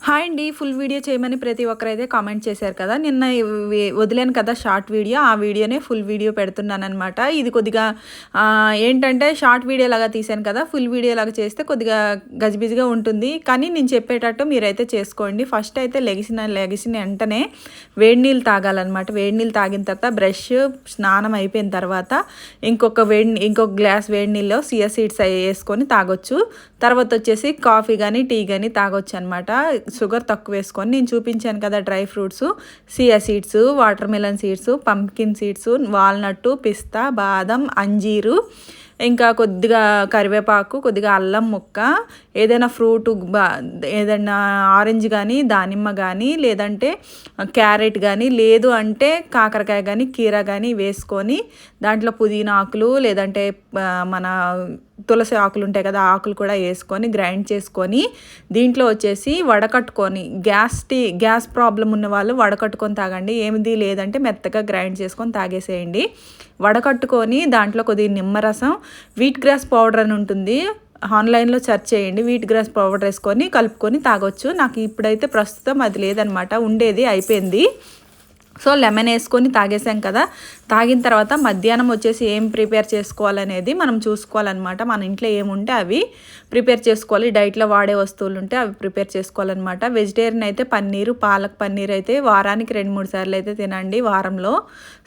Hi అండి. Full video చేయమని ప్రతి ఒక్కరైతే కామెంట్ చేశారు కదా! నిన్న వదిలాను కదా షార్ట్ వీడియో. ఆ వీడియోనే ఫుల్ వీడియో పెడుతున్నాననమాట. ఇది కొద్దిగా ఏంటంటే షార్ట్ వీడియోలాగా తీశాను కదా! ఫుల్ వీడియోలాగా చేస్తే కొద్దిగా గజిబిజిగా ఉంటుంది. కానీ నేను చెప్పేటట్టు మీరైతే చేసుకోండి. ఫస్ట్ అయితే లెగిసిన వెంటనే వేడి నీళ్ళు తాగాలన్నమాట. వేడి నీళ్ళు తాగిన తర్వాత స్నానం అయిపోయిన తర్వాత ఇంకొక గ్లాస్ వేడి నీళ్ళలో సియా సీడ్స్ వేసుకొని తాగొచ్చు. తర్వాత వచ్చేసి కాఫీ కానీ టీ కానీ తాగొచ్చు అనమాట. షుగర్ తక్కువ వేసుకొని నేను చూపించాను కదా dry fruits, chia seeds, watermelon seeds, pumpkin seeds, walnut, పిస్తా, బాదం, అంజీరు, ఇంకా కొద్దిగా కరివేపాకు, కొద్దిగా అల్లం ముక్క, ఏదైనా ఫ్రూట్ ఏదైనా ఆరెంజ్ కానీ, దానిమ్మ కానీ, లేదంటే క్యారెట్ కానీ, లేదు అంటే కాకరకాయ కానీ, కీర కానీ వేసుకొని దాంట్లో పుదీనా ఆకులు, లేదంటే మన తులసి ఆకులు ఉంటాయి కదా, ఆకులు కూడా వేసుకొని గ్రైండ్ చేసుకొని దీంట్లో వచ్చేసి వడకట్టుకొని గ్యాస్ ప్రాబ్లం ఉన్న వాళ్ళు వడకట్టుకొని తాగండి. ఏమిది లేదంటే మెత్తగా గ్రైండ్ చేసుకొని తాగేసేయండి. వడకట్టుకొని దాంట్లో కొద్దిగా నిమ్మరసం, వీట్ గ్రాస్ పౌడర్ అని ఉంటుంది, ఆన్లైన్లో సెర్చ్ చేయండి. వీట్ గ్రాస్ పౌడర్ వేసుకొని కలుపుకొని తాగొచ్చు. నాకు ఇప్పుడైతే ప్రస్తుతం అది లేదనమాట, ఉండేది అయిపోయింది. సో లెమన్ వేసుకొని తాగేసాం కదా. తాగిన తర్వాత మధ్యాహ్నం వచ్చేసి ఏం ప్రిపేర్ చేసుకోవాలనేది మనం చూసుకోవాలన్నమాట. మన ఇంట్లో ఏముంటే అవి ప్రిపేర్ చేసుకోవాలి. డైట్లో వాడే వస్తువులు ఉంటే అవి ప్రిపేర్ చేసుకోవాలన్నమాట. వెజిటేరియన్ అయితే పాలక్ పన్నీర్ అయితే వారానికి 2-3 సార్లు అయితే తినండి వారంలో.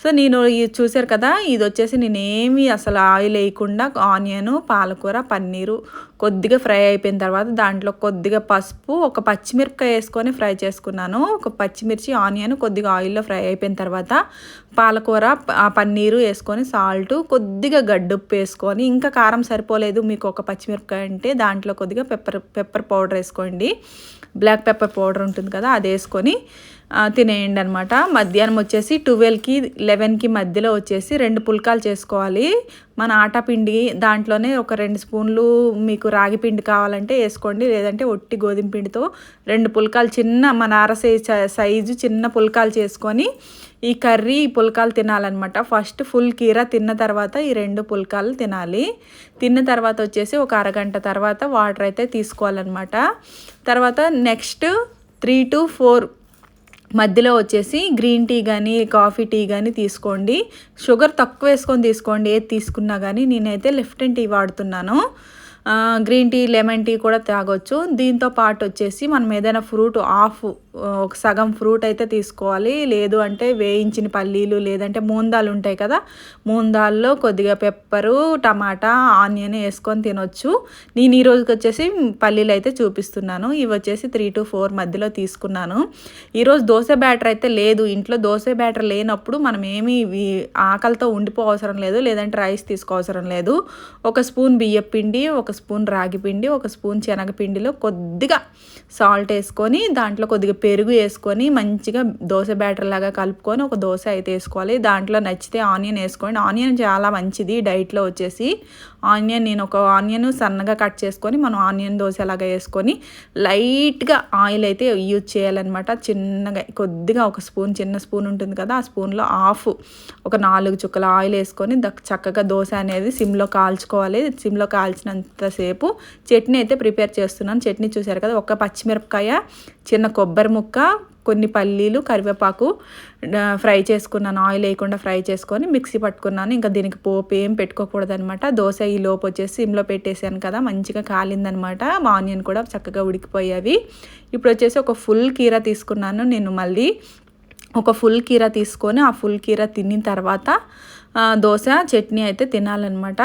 సో నేను ఇది చూసారు కదా, ఇది వచ్చేసి నేనేమి అసలు ఆయిల్ వేయకుండా ఆనియన్, పాలకూర, పన్నీరు కొద్దిగా ఫ్రై అయిపోయిన తర్వాత దాంట్లో కొద్దిగా పసుపు, ఒక పచ్చిమిరపకాయ వేసుకొని ఫ్రై చేసుకున్నాను. ఒక పచ్చిమిర్చి, ఆనియన్ కొద్దిగా ఆయిల్లో ఫ్రై అయిపోయిన తర్వాత పాలకూర, పన్నీరు వేసుకొని సాల్ట్, కొద్దిగా గడ్డుప్పు వేసుకొని, ఇంకా కారం సరిపోలేదు మీకు ఒక పచ్చిమిరపకాయ అంటే దాంట్లో కొద్దిగా పెప్పర్ పౌడర్ వేసుకోండి. బ్లాక్ పెప్పర్ పౌడర్ ఉంటుంది కదా, అది వేసుకొని తినేయండి అనమాట. మధ్యాహ్నం వచ్చేసి 12కి 11కి మధ్యలో వచ్చేసి 2 పుల్కాలు చేసుకోవాలి. మన ఆటా పిండి దాంట్లోనే ఒక 2 స్పూన్లు మీకు రాగి పిండి కావాలంటే వేసుకోండి, లేదంటే ఒట్టి గోధుమ పిండితో 2 పుల్కాలు మన సైజు చిన్న పుల్కాలు చేసుకొని ఈ పుల్కాలు తినాలన్నమాట. ఫస్ట్ ఫుల్ కీర తిన్న తర్వాత ఈ 2 పుల్కాలు తినాలి. తిన్న తర్వాత వచ్చేసి ఒక అరగంట తర్వాత వాటర్ అయితే తీసుకోవాలన్నమాట. తర్వాత నెక్స్ట్ 3 to 4 మధ్యలో వచ్చేసి గ్రీన్ టీ కానీ, కాఫీ టీ కానీ తీసుకోండి. షుగర్ తక్కువ వేసుకొని తీసుకోండి ఏది తీసుకున్నా కానీ. నేనైతే లెఫ్టన్ టీ వాడుతున్నాను. గ్రీన్ టీ, లెమన్ టీ కూడా తాగొచ్చు. దీంతో పాటు వచ్చేసి మనం ఏదైనా ఫ్రూట్ ఒక సగం ఫ్రూట్ అయితే తీసుకోవాలి. లేదు అంటే వేయించిన పల్లీలు, లేదంటే మూందాలు ఉంటాయి కదా, మూందాల్లో కొద్దిగా పెప్పరు, టమాటా, ఆనియన్ వేసుకొని తినొచ్చు. నేను ఈ రోజుకి వచ్చేసి పల్లీలు అయితే చూపిస్తున్నాను. ఇవి వచ్చేసి 3 to 4 మధ్యలో తీసుకున్నాను. ఈరోజు దోశ బ్యాటర్ అయితే లేదు ఇంట్లో. దోశ బ్యాటర్ లేనప్పుడు మనం ఏమీ ఆకలితో ఉండిపోవసరం లేదు, లేదంటే రైస్ తీసుకోవసరం లేదు. ఒక స్పూన్ బియ్యం పిండి, ఒక స్పూన్ రాగి పిండి, ఒక స్పూన్ శనగపిండిలో కొద్దిగా సాల్ట్ వేసుకొని దాంట్లో కొద్దిగా పెరుగు వేసుకొని మంచిగా దోశ బ్యాటర్ లాగా కలుపుకొని ఒక దోశ అయితే వేసుకోవాలి. దాంట్లో నచ్చితే ఆనియన్ వేసుకోండి. ఆనియన్ చాలా మంచిది డైట్లో వచ్చేసి. నేను ఒక ఆనియన్ సన్నగా కట్ చేసుకొని మనం ఆనియన్ దోశ లాగా వేసుకొని లైట్గా ఆయిల్ అయితే యూజ్ చేయాలన్నమాట. చిన్నగా కొద్దిగా ఒక స్పూన్, చిన్న స్పూన్ ఉంటుంది కదా, ఆ స్పూన్లో ఒక 4 చుక్కల ఆయిల్ వేసుకొని చక్కగా దోశ అనేది సిమ్లో కాల్చుకోవాలి. సిమ్లో కాల్చినంతసేపు చట్నీ అయితే ప్రిపేర్ చేస్తున్నాను. చట్నీ చూసారు కదా, ఒక పచ్చిమిరపకాయ, చిన్న కొబ్బరి ముక్క, కొన్ని పల్లీలు, కరివేపాకు ఫ్రై చేసుకున్నాను. ఆయిల్ వేయకుండా ఫ్రై చేసుకొని మిక్సీ పట్టుకున్నాను. ఇంకా దీనికి పోపు ఏం పెట్టుకోకూడదు అనమాట. దోశ ఈ లోపు వచ్చేసి సిమ్లో పెట్టేసాను కదా, మంచిగా కాలిందనమాట. ఆనియన్ కూడా చక్కగా ఉడికిపోయావి. ఇప్పుడు వచ్చేసి ఒక ఫుల్ కీర తీసుకున్నాను. నేను మళ్ళీ ఒక ఫుల్ కీర తీసుకొని ఆ ఫుల్ కీర తిన్న తర్వాత దోశ చట్నీ అయితే తినాలన్నమాట.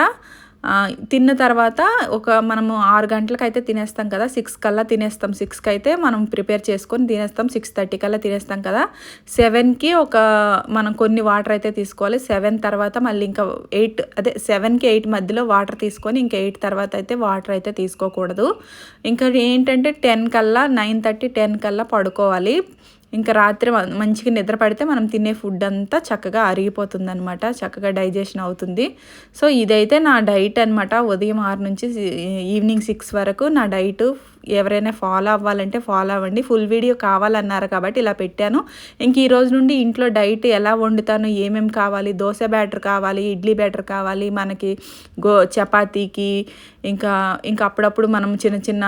తిన్న తర్వాత మనము 6 గంటలకు అయితే తినేస్తాం కదా, 6 కల్లా తినేస్తాం. 6కి అయితే మనం ప్రిపేర్ చేసుకొని తినేస్తాం. 6:30 కల్లా తినేస్తాం కదా. 7కి మనం కొన్ని వాటర్ అయితే తీసుకోవాలి. 7 తర్వాత మళ్ళీ ఇంకా 7కి 8 మధ్యలో వాటర్ తీసుకొని ఇంకా 8 తర్వాత అయితే వాటర్ అయితే తీసుకోకూడదు. ఇంకా ఏంటంటే 9:30, 10 కల్లా పడుకోవాలి. ఇంకా రాత్రి మంచిగా నిద్ర పడితే మనం తినే ఫుడ్ అంతా చక్కగా అరిగిపోతుంది అనమాట, చక్కగా డైజెషన్ అవుతుంది. సో ఇదైతే నా డైట్ అనమాట. ఉదయం 6 నుంచి ఈవినింగ్ 6 వరకు నా డైట్ ఎవరైనా ఫాలో అవ్వాలంటే ఫాలో అవ్వండి. ఫుల్ వీడియో కావాలన్నారు కాబట్టి ఇలా పెట్టాను. ఇంక ఈ రోజు నుండి ఇంట్లో డైట్ ఎలా వండుతాను, ఏమేమి కావాలి, దోశ బ్యాటర్ కావాలి, ఇడ్లీ బ్యాటర్ కావాలి, మనకి చపాతీకి ఇంకా అప్పుడప్పుడు మనం చిన్న చిన్న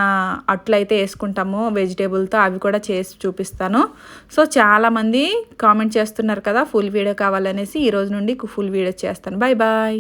అట్లయితే వేసుకుంటాము వెజిటేబుల్తో, అవి కూడా చేసి చూపిస్తాను. సో చాలామంది కామెంట్ చేస్తున్నారు కదా ఫుల్ వీడియో కావాలనేసి, ఈ రోజు నుండి ఫుల్ వీడియో చేస్తాను. Bye bye.